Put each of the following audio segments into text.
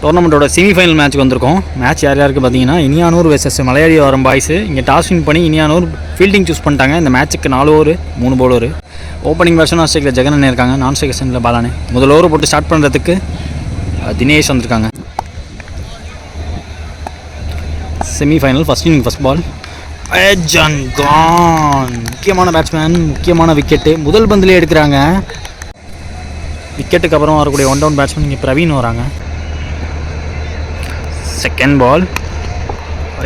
டோர்னமெண்ட்டோட semi-final மேட்ச்சுக்கு வந்திருக்கோம். Match யார் யாருக்கு பார்த்தீங்கன்னா இனியானூர் வெர்சஸ் மலையாடிவாரம் பாய்ஸ். இங்கே டாஸ் வின் பண்ணி இனியானூர் ஃபீல்டிங் சூஸ் பண்ணிட்டாங்க. இந்த மேட்ச்சுக்கு 4 over 3 bowler. Opening batsman Australia Jagan இருக்காங்க. நான் செகஷனில் பாலானு. முதல் ஓவர் போட்டு ஸ்டார்ட் பண்ணுறதுக்கு தினேஷ் வந்திருக்காங்க. Semifinal first ball edge and gone. முக்கியமான பேட்ஸ்மேன், முக்கியமான விக்கெட்டு முதல் பந்திலே எடுக்கிறாங்க. விக்கெட்டுக்கு அப்புறம் வரக்கூடிய ஒன் டவுன் பேட்ஸ்மேன் இங்கே பிரவீன் வராங்க. Second ball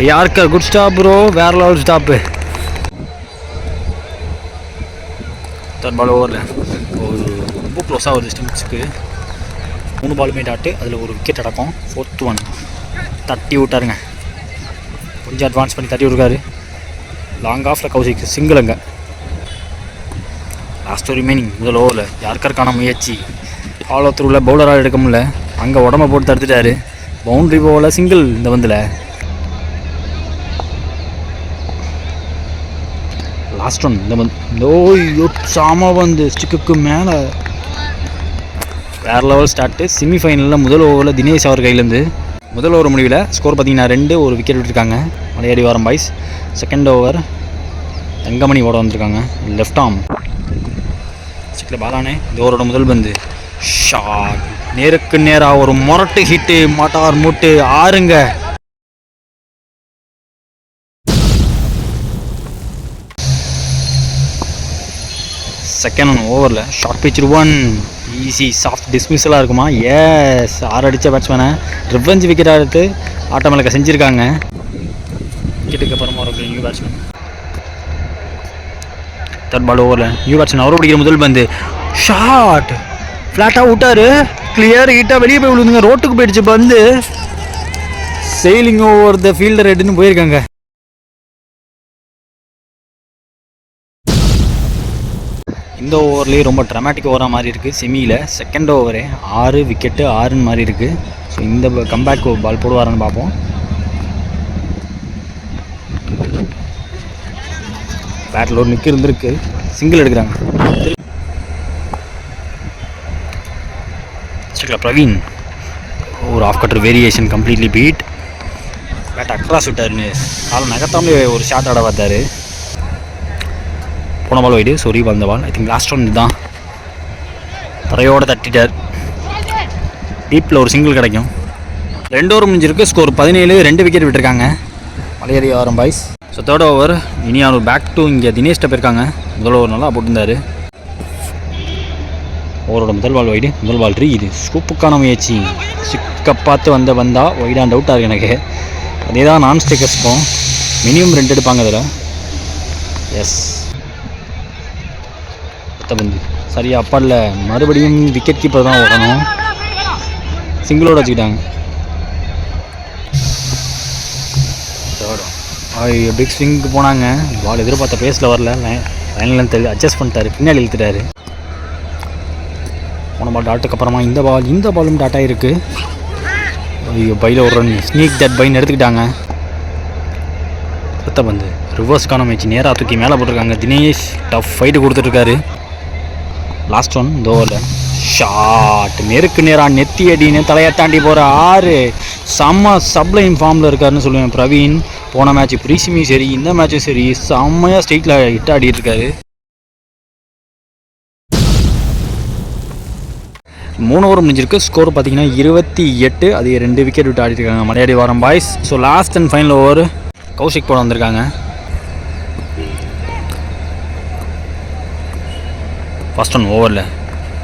yorker good stop bro, வேற லெவல் ஸ்டாப்பு. தேர்ட் பால் ஓவரில் ஒரு ரொம்ப க்ளோஸாக வருது ஸ்டம்பிக்ஸுக்கு. 3 பாலுமே டாட்டு, அதில் ஒரு விக்கெட் அடக்கம். 4th ஒன் தட்டி விட்டாருங்க. கொஞ்சம் அட்வான்ஸ் பண்ணி தட்டி விட்ருக்காரு. லாங் ஆஃபில் கௌசிக் சிங்கிள். அங்கே லாஸ்ட் ரிமைனிங் முதல் ஓவரில் யார்கருக்கான முயற்சி ஃபாலோ த்ரூவில் பவுலராக எடுக்க முடியல. அங்கே உடம்பை போட்டு தடுத்துட்டாரு. Boundary போவில் single. இந்த பந்தில் லாஸ்ட் ஒன் இந்த பந்து சாம வந்து ஸ்டிக்கு மேலே வேற லெவல் ஸ்டார்ட்டு. செமிஃபைனலில் முதல் ஓவரில் தினேஷ் அவர் கையிலேருந்து முதல் ஓவர் முடிவில் ஸ்கோர் பார்த்தீங்கன்னா 2 ஒரு விக்கெட் விட்டுருக்காங்க Malaiyadivaram boys. Second over Thangamani ஓட வந்திருக்காங்க. லெஃப்ட் ஆர்ம் சிக்கில் பாலானே. இந்த ஓவரோட முதல் பந்து ஷாட், நேருக்கு நேராக ஒரு மொரட்டு ஹிட்டு. மாட்டார் மூட்டு 6ங்க. செகண்ட் ஓவரில் ஷார்ட் பிச் 1 ஈஸி சாஃப்ட் டிஸ்மிஸலாக இருக்குமா? எஸ், 6 அடித்த பேட்ஸ்மேனை ரிவெஞ்ச் விக்கெட்டாக எடுத்து ஆட்டமிழக்க செஞ்சுருக்காங்க. விக்கெட்டுக்கு அப்புறமா ஒரு நியூ பேட்ஸ்மேன். தேர்ட் பால் ஓவரில் நியூ பேட்ஸ்மேன் அவரை பிடிக்கிற முதல் பந்து ஷாட் ஃப்ளாட்டாக விட்டார். கிளியர் ஹிட்டாக வெளியே போய் விழுந்துங்க. ரோட்டுக்கு போயிடுச்சு பந்து. செயிலிங் ஓவர் த ஃபீல்டர் ஹெட்னு போயிருக்காங்க. இந்த ஓவர்லேயே ரொம்ப ட்ராமாட்டிக் ஓவராக மாதிரி இருக்குது. செமியில் செகண்ட் ஓவரே 6 விக்கெட்டு 6ன்னு மாதிரி இருக்குது. ஸோ இந்த கம்பேக் பால் போடுவாரான்னு பார்ப்போம். பேட்டில் ஒரு நிற்கு இருந்திருக்கு. சிங்கிள் எடுக்கிறாங்க. பிரவீன் ஒரு off cutter variation completely beat. Bat across விட்டாருன்னு காலம் நகர்த்தாமலே ஒரு ஷாட் ஆட பார்த்தாரு. போன பால் வைடு. ஸோ ரீபால் இந்த பால். ஐ திங்க் லாஸ்ட் ஒன் தான். தரையோடு தட்டிட்டார். டீப்பில் ஒரு சிங்கிள் கிடைக்கும். 2 ஓவர் முடிஞ்சிருக்கு. ஸ்கோர் 17. 2 விக்கெட் விட்டுருக்காங்க Malaiyadivaram boys. So third over Iniyanur back to இங்கே தினேஷ்ட போயிருக்காங்க. முதல் ஓவர் நல்லா போட்டிருந்தார். ஓவரோட முதல் பால் வைடு. முதல் பால் இது ஸ்கூப்புக்கான முயற்சி. சிக்க பார்த்து வந்தா வைட் அண்ட் அவுட்டாக இருக்குது எனக்கு. அதே தான் நான் ஸ்டேக்கர்ஸ்க்கும் மினிமம் 2 எடுப்பாங்க அதில். எஸ், பந்து சரியா அப்பாடல. மறுபடியும் விக்கெட் கீப்பர் தான் ஓடணும். சிங்கிளோடு வச்சுக்கிட்டாங்க. பிக் ஸ்விங்க்கு போனாங்க. பால் எதிர்பார்த்த பேஸில் வரல. லைன்லாம் தெரியல. அட்ஜஸ்ட் பண்ணிட்டாரு. பின்னாடி இழுத்துட்டாரு. போன பால் டாட்டுக்கு அப்புறமா இந்த பாலும் டாட்டா இருக்குது. ஐயோ, பையில் ஒரு ரன் ஸ்னீக் தட் பைன்னு எடுத்துக்கிட்டாங்க. அடுத்த பந்து ரிவர்ஸ்க்கான மேட்ச் நேராக தூக்கி மேலே போட்டிருக்காங்க. தினேஷ் டஃப் ஃபைட்டு கொடுத்துட்ருக்காரு. லாஸ்ட் ஒன் இந்த ஓவரில் ஷாட் நேருக்கு நேராக நெத்தி அடின்னு தலையாட்டாண்டி போகிற 6. செம்ம சப்ளைம் ஃபார்மில் இருக்காருன்னு சொல்லுவேன் பிரவீன். போன மேட்ச் ப்ரீசிமியும் சரி, இந்த மேட்சும் சரி, செம்மையாக ஸ்ட்ரெயிட்டில் ஹிட் ஆடிட்டு இருக்காரு. 3 ஓவர் முடிஞ்சிருக்கு. ஸ்கோர் பார்த்தீங்கன்னா 28. அது 2 விக்கெட் விட்டு ஆடிட்டுருக்காங்க Malaiyadivaram boys. So last and final over Kaushik போட வந்திருக்காங்க. ஃபர்ஸ்ட் ஒன் ஓவரில்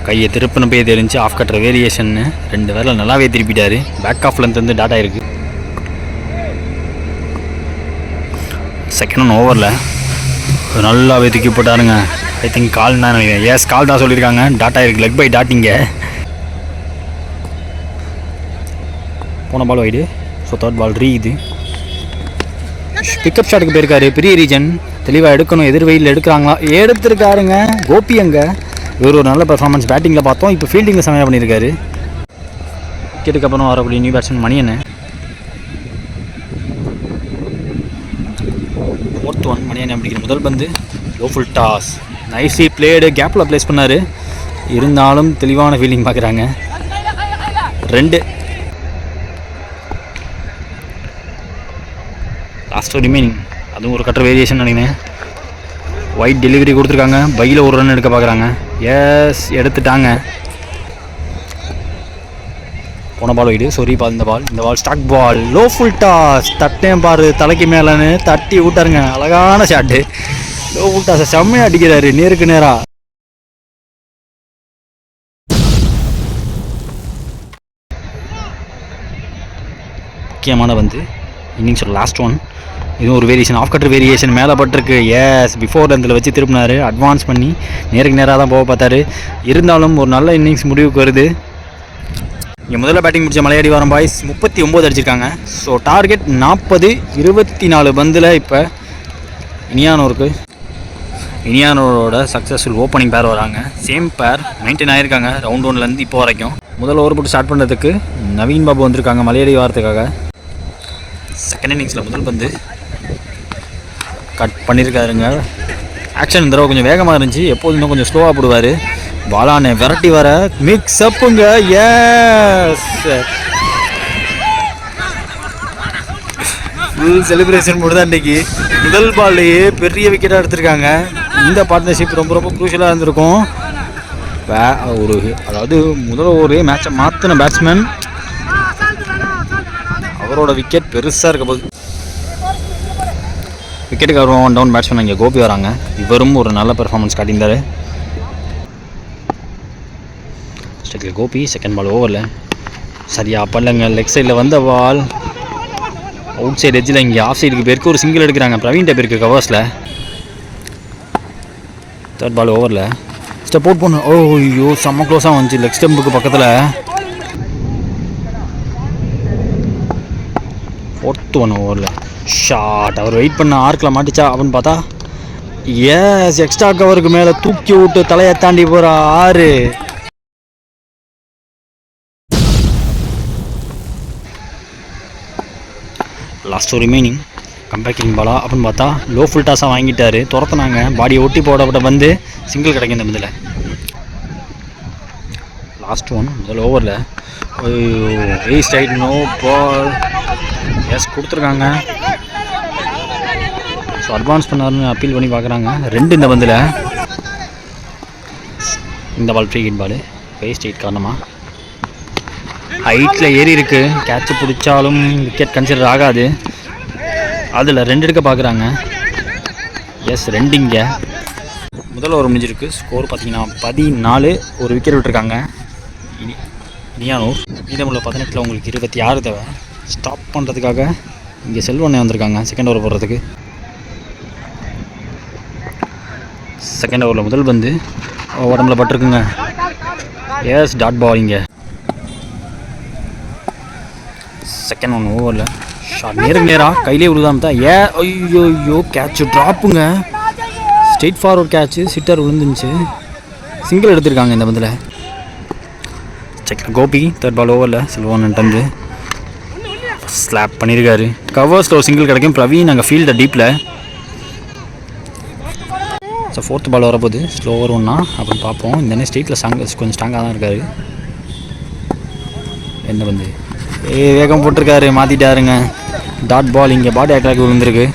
கையை திருப்பின போய் தெரிஞ்சு ஆஃப் கட்டுற வேரியேஷன்னு 2 வேரில் நல்லாவே திருப்பிட்டார். பேக் ஆஃப் லென்த் வந்து டாட்டா இருக்குது. செகண்ட் ஒன் ஓவரில் நல்லாவே தூக்கி போட்டாருங்க. ஐ திங்க் கால் தான் நினைக்கிறேன். எஸ், கால் தான் சொல்லியிருக்காங்க. டாட்டா இருக்குது. லெக் பை டாட்டிங்க. போன ball wide. So third ball இது பிக்கப் ஷாட்டுக்கு போயிருக்காரு. பெரிய ரீஜன் தெளிவாக எடுக்கணும். எதிர் வெயிலில் எடுக்கிறாங்களா? எடுத்துருக்காருங்க. கோபி அங்கே இவர் ஒரு நல்ல பெர்ஃபார்மன்ஸ் பேட்டிங்கில் பார்த்தோம். இப்போ ஃபீல்டிங்கில் செமையாக பண்ணியிருக்காரு. விக்கெட்டுக்கு அப்புறம் வரக்கூடிய new batsman Maniyan. 4th one Maniyan அப்படிங்கிற முதல் பந்து low full toss. Nicely played. கேப்பில் ப்ளேஸ் பண்ணார். இருந்தாலும் தெளிவான ஃபீல்டிங் பார்க்குறாங்க. 2 லாஸ்ட் ரிமைனிங், அதுவும் ஒரு கட்டர் வேரியேஷன் நினைக்கிறேன். ஒயிட் டெலிவரி கொடுத்துருக்காங்க, பையில் ஒரு ரன் எடுக்க பார்க்குறாங்க. எஸ், எடுத்துட்டாங்க. போன பால் ஒயிடு, சாரி பால். இந்த பால் ஸ்டாக் பால், லோ ஃபுல் டாஸ். தட்டேன் பாரு தலைக்கு மேலேன்னு தட்டி விட்டாருங்க. அழகான ஷாட்டு. லோ ஃபுல் டாஸை செம்மையாக அடிக்கிறாரு நேருக்கு நேராக. முக்கியமான வந்து இன்னிங்ஸோட லாஸ்ட் ஒன். இதுவும் ஒரு வேரியேஷன், ஆஃப் கட்டர் வேரியேஷன் மேலே பட்டிருக்கு. எஸ், பிஃபோர் அதில் வச்சு திருப்பினார். அட்வான்ஸ் பண்ணி நேருக்கு நேராக தான் போக பார்த்தாரு. இருந்தாலும் ஒரு நல்ல இன்னிங்ஸ் முடிவுக்கு வருது. இங்கே முதல்ல பேட்டிங் முடிச்ச மலையாடி வாரம் பாய்ஸ் 39 அடிச்சிருக்காங்க. So target 40. 24 பந்தில் இப்போ இனியானோரோட சக்ஸஸ்ஃபுல் ஓப்பனிங் பேர் வராங்க. சேம் பேர் 19 ஆகிருக்காங்க ரவுண்ட் 1லேருந்து இப்போ வரைக்கும். முதல்ல ஓவர் போட்டு ஸ்டார்ட் பண்ணுறதுக்கு நவீன் பாபு வந்திருக்காங்க மலையாடி வாரத்துக்காக. செகண்ட் இன்னிங்ஸில் முதல் பந்து கட் பண்ணியிருக்காருங்க. ஆக்ஷன் இந்த தடவை கொஞ்சம் வேகமாக இருந்துச்சு, எப்போதும் இன்னும் கொஞ்சம் ஸ்லோவாக போடுவார். பாலானே விரட்டி வர மிக்ஸ் அப்புங்க. எஸ், ஃபுல் செலிப்ரேஷன் போடுதான் இன்றைக்கி. முதல் பால்லையே பெரிய விக்கெட்டாக எடுத்திருக்காங்க. இந்த பார்ட்னர்ஷிப் ரொம்ப ரொம்ப க்ரூஷியலாக இருந்திருக்கும். அதாவது முதல் ஒரு மேட்சை மாற்றின பேட்ஸ்மேன், அவரோட விக்கெட் பெருசாக இருக்க போகுது. விக்கெட்டுக்கு அவர் 1 டவுன் பேட்ஸ்மேன் இங்கே கோபி வராங்க. இவரும் ஒரு நல்ல பெர்ஃபார்மன்ஸ் காட்டியிருந்தார். ஸ்ட்ரைக்கில் கோபி. செகண்ட் பால் ஓவரில் சரியாக பண்ணலங்க. லெக் சைடில் வந்த பால் அவுட் சைடு எட்ஜில் இங்கே ஆஃப் சைடுக்கு பேருக்கு ஒரு சிங்கிள் எடுக்கிறாங்க. பிரவீன் பேருக்கு கவர்ஸில். தேர்ட் பால் ஓவரில் ஸ்டெப் அவுட் பண்ணு. ஓ ஐயோ, செம்ம க்ளோஸாக வந்துச்சு லெக் ஸ்டெம்புக்கு பக்கத்தில். ஃபோர்த் ஒன் ஓவரில் ஷாட். அவர் வெயிட் பண்ண ஆர்க்கில் மாட்டிச்சா அப்படின்னு பார்த்தா எஸ், எக்ஸ்ட்ரா கவருக்கு மேலே தூக்கி விட்டு தலையை தாண்டி போகிற 6. லாஸ்ட் ரிமைனிங் கம்பேக்கிங் பாலா அப்படின்னு பார்த்தா லோ ஃபுல் டாஸாக வாங்கிட்டார். துரத்துனாங்க, பாடியை ஒட்டி போடப்பட்ட வந்து சிங்கிள் கிடைக்கும் இந்த இதில். லாஸ்ட் ஒன் முதல் ஓவரில் வேஸ்ட் ஆகிட்டு நோ பால். எஸ், கொடுத்துருக்காங்க. ஸோ அட்வான்ஸ் பண்ணாருன்னு அப்பீல் பண்ணி பார்க்குறாங்க. 2 இந்த பந்தில். இந்த ball free hit ball, waste hit காரணமாக ஹைட்டில் ஏறி இருக்குது. கேட்சு பிடிச்சாலும் விக்கெட் கன்சிடர் ஆகாது. அதில் 2 எடுக்க பார்க்குறாங்க. எஸ், 2 இங்கே. முதல் ஓவர் முடிஞ்சிருக்கு. ஸ்கோர் பார்த்தீங்கன்னா 14. ஒரு விக்கெட் விட்டுருக்காங்க இனியானூர். மீதமுள்ள 18 உங்களுக்கு 26 தேவை. ஸ்டாப் பண்ணுறதுக்காக இங்கே செல்வண்ணே வந்திருக்காங்க செகண்ட் ஓவர் போடுறதுக்கு. செகண்ட் ஓவரில் முதல் பந்து உடம்புல பட்டிருக்குங்க. எஸ், டாட் பால் இங்கே. செகண்ட் ஒன் ஓவரில் ஷாட் நேராக கையிலே விழுதாம தான். ஐயோ, கேட்சு ட்ராப்புங்க. ஸ்ட்ரெயிட் ஃபார்வர்ட் கேட்சு, சிட்டர் விழுந்துச்சு. சிங்கிள் எடுத்திருக்காங்க இந்த பந்தில். செகண்ட் கோபி. தேர்ட் பால் ஓவரில் செல்வன் டந்து ஸ்லாப் பண்ணியிருக்காரு. கவர்ஸில் ஒரு சிங்கிள் கிடைக்கும். பிரவீன் அங்கே ஃபீல்டை டீப்பில். ஸோ ஃபோர்த் பால் வரப்போகுது. ஸ்லோவர் ஒன்றா அப்படின்னு பார்ப்போம். இந்த ஸ்ட்ரெயிட்டில் கொஞ்சம் ஸ்ட்ராங்காக தான் இருக்கார். என்ன வந்து வேகம் போட்டிருக்காரு, மாற்றிட்டாருங்க. டாட் பால் இங்கே பாடி அட்டாக் விழுந்திருக்கு.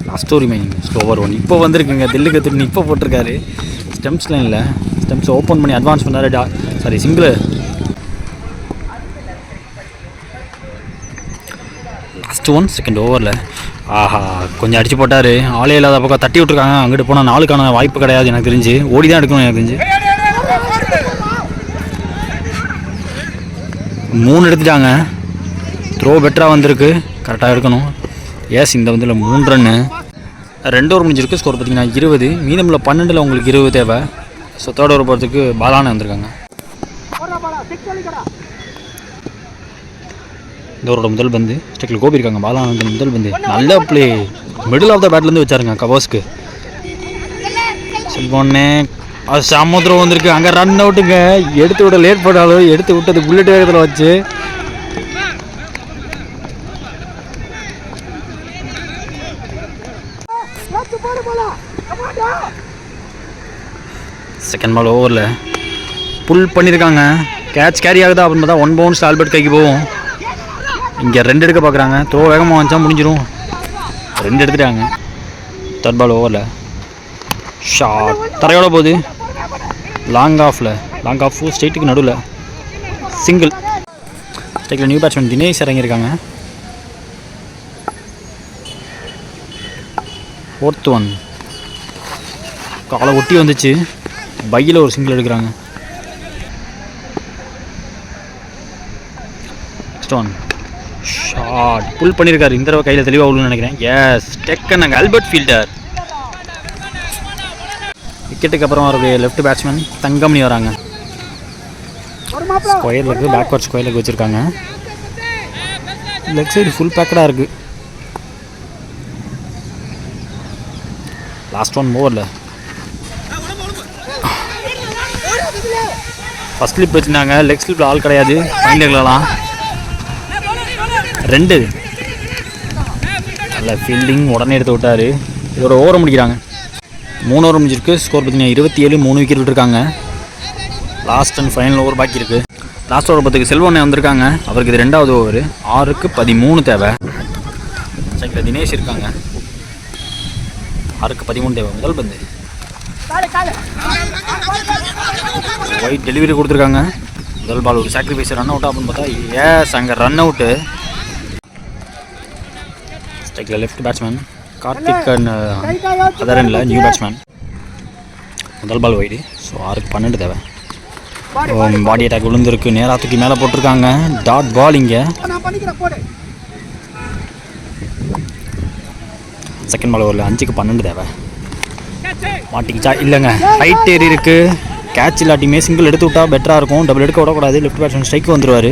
லாஸ்ட் ரிமைனிங் ஸ்லோவர் ஒன் இப்போ வந்திருக்குங்க. தில்லுக்கு திரும்பி இப்போ போட்டிருக்காரு. ஸ்டெம்ஸ்லாம் இல்லை, ஸ்டெம்ஸ் ஓப்பன் பண்ணி அட்வான்ஸ் பண்ணார். சிங்கிள். லாஸ்ட் ஒன் செகண்ட் ஓவரில் ஆஹா, கொஞ்சம் அடிச்சு போட்டார். ஆளே இல்லாத பக்கம் தட்டி விட்ருக்காங்க. அங்கிட்டு போனால் 4க்கான வாய்ப்பு கிடையாது எனக்கு தெரிஞ்சு. ஓடி தான் எடுக்கணும் எனக்கு தெரிஞ்சு. 3 எடுத்துட்டாங்க. த்ரோ பெட்டராக வந்திருக்கு, கரெக்டாக எடுக்கணும். எஸ், இந்த வந்து 3 ரன்னு. 2 ஓவர் முடிஞ்சிருக்கு. ஸ்கோர் பார்த்தீங்கன்னா 20. மீதமுள்ள 12 உங்களுக்கு 20 தேவை. ஸோ தேர்ட் ஓவர் போகிறதுக்கு பாலானே வந்திருக்காங்க. இந்த ஓவரோட முதல் பந்து ஸ்டெக்கில் கோபி இருக்காங்க. பாலானந்தன் முதல் பந்து நல்ல பிளே. மிடில் ஆஃப் த பேட்லேருந்து வச்சாருங்க கவர்ஸ்க்கு. செல்வொன்னே அது சமுத்திரம் வந்திருக்கு. அங்கே ரன் அவுட்டுங்க. எடுத்து விட லேட் பண்ணாலும் எடுத்து விட்டது புல்லட் வேகத்தில் வச்சு. செகண்ட் பால் ஓவரில் புல் பண்ணியிருக்காங்க. கேட்ச் கேரி ஆகுதா அப்படின்னு பார்த்தா 1 பவுன்ஸ் ஆல்பர்ட் கைக்கு போகும். இங்கே 2 எடுக்க பார்க்குறாங்க. த்ரோ வேகமாக வந்துச்சா முடிஞ்சிடும். 2 எடுத்துட்டாங்க. தேர்ட் பால் ஓவரில் ஷாட் தரையோட போகுது. லாங் ஆஃப் ஸ்ட்ரைட்டுக்கு நடுவில் சிங்கிள். ஸ்ட்ரைக்கில் நியூ பேட்ஸ்மேன் தினேஷ் இறங்கியிருக்காங்க. 4th ஒன் காலை ஒட்டி வந்துச்சு. பையில் ஒரு சிங்கிள் எடுக்கிறாங்க. நெக்ஸ்ட் ஒன் ஷாட் புல் பண்ணியிருக்காரு. இந்த தடவை கையில் தெளிவாக உள்ளுன்னு நினைக்கிறேன். எஸ் டெக்கன் நாங்கள் ஆல்பர்ட் ஃபீல்டர். விக்கெட்டுக்கு அப்புறம் அவருடைய லெஃப்ட் பேட்ஸ்மேன் தங்கமணி வராங்க. Square leg backward square leg வச்சுருக்காங்க. லெக் சைடு ஃபுல் பேக்கடாக இருக்குது. லாஸ்ட் ஒன் ஓவரில் ஃபஸ்ட் ஸ்லிப் வச்சுருந்தாங்க. லெக் ஸ்லிப்பில் ஆள் கிடையாது. ஃபைன் லெக்லலாம் 2 நல்ல ஃபீல்டிங் உடனே எடுத்து விட்டார். இதோட ஓவரை முடிக்கிறாங்க. 3 ஓவர் முடிஞ்சிருக்கு. ஸ்கோர் பார்த்தீங்கன்னா 27. 3 விக்கெட் விட்டுருக்காங்க. லாஸ்ட் அண்ட் ஃபைனல் ஓவர் பாக்கி இருக்குது. லாஸ்ட் ஓவர் 10க்கு செல்வண்ணே வந்திருக்காங்க. அவருக்கு இது 2வது ஓவர். 6க்கு 13 தேவை. சைக்கில் தினேஷ் இருக்காங்க. 6க்கு 13 தேவை. முதல் பந்து ஒயிட் டெலிவரி கொடுத்துருக்காங்க. முதல் பால் ஒரு சாக்ரிஃபைஸ் ரன் அவுட் ஆகுன்னு பார்த்தா எஸ் அங்கே ரன் அவுட்டு. ஸ்ட்ரைக்கில் லெஃப்ட் பேட்ஸ்மேன் கார்த்திக் அதரனில் நியூ பேட்ஸ்மேன். முதல் பால் ஒயிடு. ஸோ 6க்கு 12 தேவை. பாடி அட்டாக் விழுந்துருக்கு. நேராக தூக்கி மேலே போட்டிருக்காங்க. டாட் பால் இங்கே. செகண்ட் பால் ஓவரில் 5க்கு 12 தேவை. மாட்டிக்கிச்சா இல்லைங்க. ஹைட் ஏறி இருக்குது. கேட்ச் இல்லாட்டியுமே சிங்கிள் எடுத்து விட்டா பெட்டராக இருக்கும். டபுள் எடுக்க விடக்கூடாது. லெஃப்ட் பேட்ஸ்மேன் ஸ்ட்ரைக்கு வந்துடுவார்.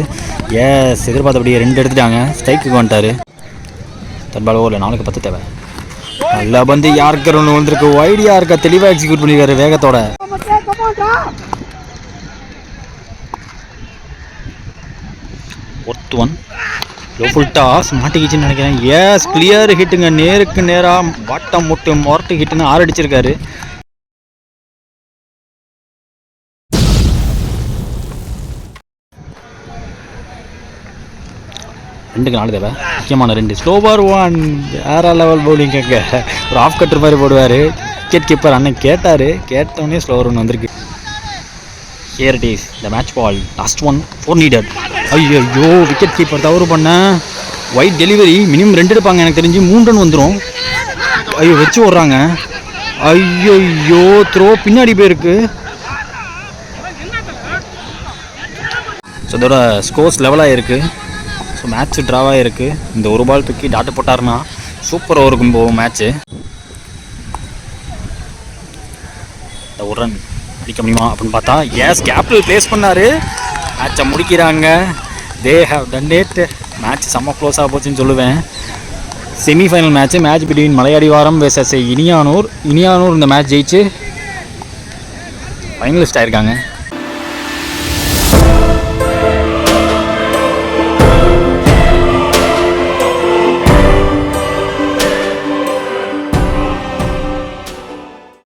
எஸ் எதிர்பார்த்தபடியே 2 எடுத்துட்டாங்க. ஸ்ட்ரைக்கு வந்துட்டார். தேர்ட் பால் ஓவரில் 4க்கு 10 தேவை. நல்லா வந்து யாருக்கு ஒன்று வந்திருக்கு. வைடியா இருக்கா தெளிவாக எக்ஸிக்யூட் பண்ணியிருக்காரு வேகத்தோட. Fourth one low full toss மாட்டிக்கிச்சுன்னு நினைக்கிறேன். எஸ் கிளியர் ஹிட்டுங்க. நேருக்கு நேராக வாட்டம் முட்டு மொரட்டு ஹிட்டுன்னு 6 அடிச்சிருக்காரு. ரெண்டுக்கு 4 தேவை. முக்கியமான 2 ஸ்லோவர் 1 வேற லெவல் பவுலிங். அங்கே ஒரு ஆஃப் கட்டர் மாதிரி போடுவார். விக்கெட் கீப்பர் அண்ணன் கேட்டார். கேட்டோடனே ஸ்லோவர் 1 வந்திருக்கு. Here it is the match ball. Last one 4 needed. ஐயோ விக்கெட் கீப்பர் தவறு பண்ண. ஒயிட் டெலிவரி மினிமம் 2 எடுப்பாங்க எனக்கு தெரிஞ்சு. 3 ரன் வந்துடும். ஐயோ வச்சு விட்றாங்க. ஐயோ த்ரோ பின்னாடி போயிருக்கு. ஸோ இதோட ஸ்கோர்ஸ் லெவலாக இருக்குது. ஸோ மேட்ச்சு ட்ராவாக இருக்குது. இந்த ஒரு பால் தூக்கி டாட்டு போட்டார்னா சூப்பர் ஓவருக்கும் போகும் மேட்ச்சு. இந்த ஒரு ரன் அடிக்க முடியுமா அப்படின்னு பார்த்தா எஸ் கேப்பில் ப்ளேஸ் பண்ணார். மேட்சை முடிக்கிறாங்க. They have done it. Match செம்ம க்ளோஸாக போச்சுன்னு சொல்லுவேன். Semifinal match between Malaiyadivaram versus Iniyanur. இந்த மேட்ச் ஜெயிச்சு ஃபைனலிஸ்ட் ஆயிருக்காங்க.